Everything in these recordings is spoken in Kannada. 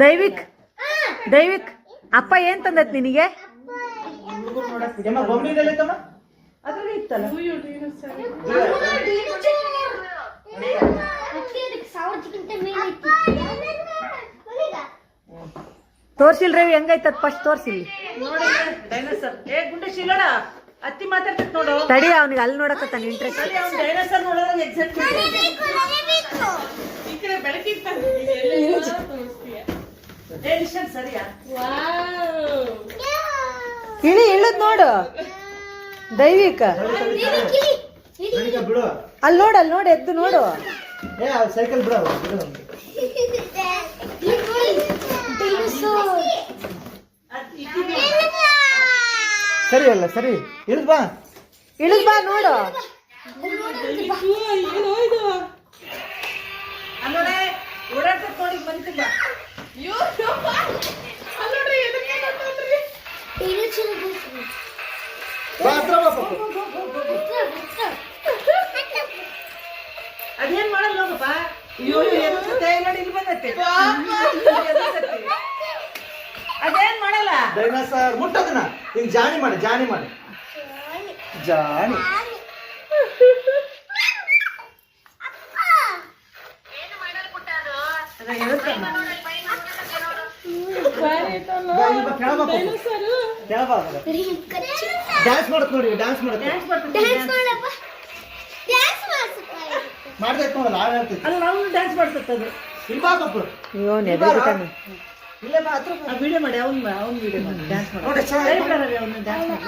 ದೈವಿಕ್ ದೈವಿಕ್ ಅಪ್ಪ ಏನ್ ತಂದತ್ ನಿನಗೆ? ಅದ್ರಲ್ಲಿ ಇತ್ತಲ್ಲ ತೋರ್ಸಿಲ್ ರವಿ ಹೆಂಗೈತದ ಫಸ್ಟ್ ತೋರ್ಸಿಲ್ ಡೈನೋಸರ್. ಏ ಗುಂಡೆ ಶಿಲೋಡ ಅತ್ತಿ ಮಾತಾಡ್ತೈತ್ ನೋಡು. ತಡಿ ಅವನಿಗೆ ಅಲ್ಲಿ ನೋಡಕತ್ತಾನ ಇಂಟ್ರೆಸ್ಟ್. ಡೈನೋಸರ್ ನೋಡೋದಾಗ ಎಕ್ಸೈಟ್ಮೆಂಟ್. ಈ ಕಡೆ ಬೆಳಕಿತ್ತ ಸರಿಯಾ? ಇಳಿ ಇಳದ್ ನೋಡು ದೈವಿಕ. ಅಲ್ಲಿ ನೋಡು ಎದ್ದು ನೋಡು. ಸೈಕಲ್ ಬಿಡ. ಸರಿ ಅಲ್ಲ ಸರಿ ಇಳಿದ್ ಬಾ ನೋಡು. ಅಲ್ಲೋಡೆ ಓಡಾಡ್ತೈತ್ ನೋಡಿ ಬಂತು ಬಾ. ಅದೇನ್ ಮಾಡಲ್ಲ ನೋಡಪ್ಪ. ಇಲ್ಲಿ ಬಂದತ್ತೆ. ಅದೇನ್ ಮಾಡಲ್ಲ. ಡೈನೋಸರ್ ಮುಟ್ಟದನ್ನ ಹಿಂಗ್ ಜಾಣಿ ಮಾಡಿ ಜಾಣಿ ಡ್ಯಾನ್ಸ್ ಮಾಡತ್ ನೋಡಿ ಡ್ಯಾನ್ಸ್ ಮಾಡ್ತೈತ್ ನೋಡಲ್ಲ ಹಾಡು ಹೇಳ್ತೈತಿ. ಅಲ್ಲ ನಾವು ಡ್ಯಾನ್ಸ್ ಮಾಡ್ತದ್ದು. ಇಲ್ಲಿ ಬಾ ಕಪ್ಪು. ಇಲ್ಲೇ ಬಾ ಹತ್ರ ವಿಡಿಯೋ ಮಾಡಿ. ಅವ್ನ್ ವಿಡಿಯೋ ಮಾಡಿ ಡ್ಯಾನ್ಸ್ ಮಾಡಿ. ಅವ್ನು ಡ್ಯಾನ್ಸ್ ಮಾಡಿ.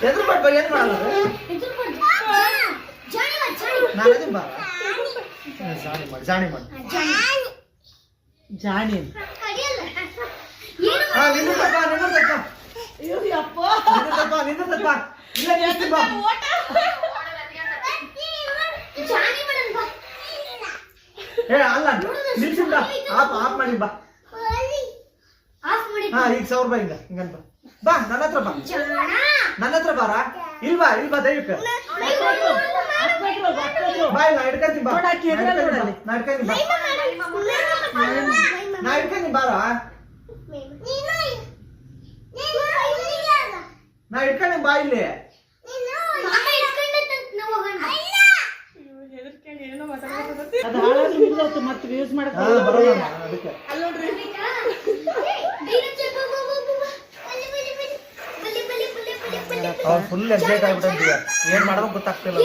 ಎದುರು ಮಾಡ್ಬಾ ಏನ್ ಮಾಡಲ್ಲ ನಾನು ಬಾ ಜಾಣಿ ಮಾಡಿ ಜಾಣಿ. ನಿಂದಪ್ಪ ಅಯ್ಯೋ ಅಪ್ಪ ಇಲ್ಲ ನಿಲ್ಸ್ತೀನಿ ಬಾ. ಅಲ್ಲ ನಿಲ್ಸಿಲ್ಲ ಆಫ್ ಮಾಡಿ ಬಾ. ಈಗ 1000 ರೂಪಾಯಿ ಹಿಂಗಂತ ಬಾ ನನ್ನ ಹತ್ರ ಬಾರ. ಇಲ್ವಾ ದೈವಿಕ ಬಾ ಇಲ್ಲ ಹಿಡ್ಕೊಂತೀನಿ ಬಾ. ನಾ ಹಿಡ್ಕೊಂತೀನಿ ಬಾರ. ನಾ ಹಿಡ್ಕೊಂಡಿ ಬಾ ಇಲ್ಲಿ. ಅದು ಹಾಳಾಗಿ ಮುಗಿದೋತು ಮತ್ತೆ ಯೂಸ್ ಮಾಡಕ್ ಬರೋಲ್ಲ ಅದಕ್ಕೆ. ಫುಲ್ ಎಕ್ಸೈಟ್ ಆಗ್ಬಿಟ್ಟಿದ್ಯ ಏನ್ ಮಾಡೋದು ಗೊತ್ತಾಗ್ತಿಲ್ಲ.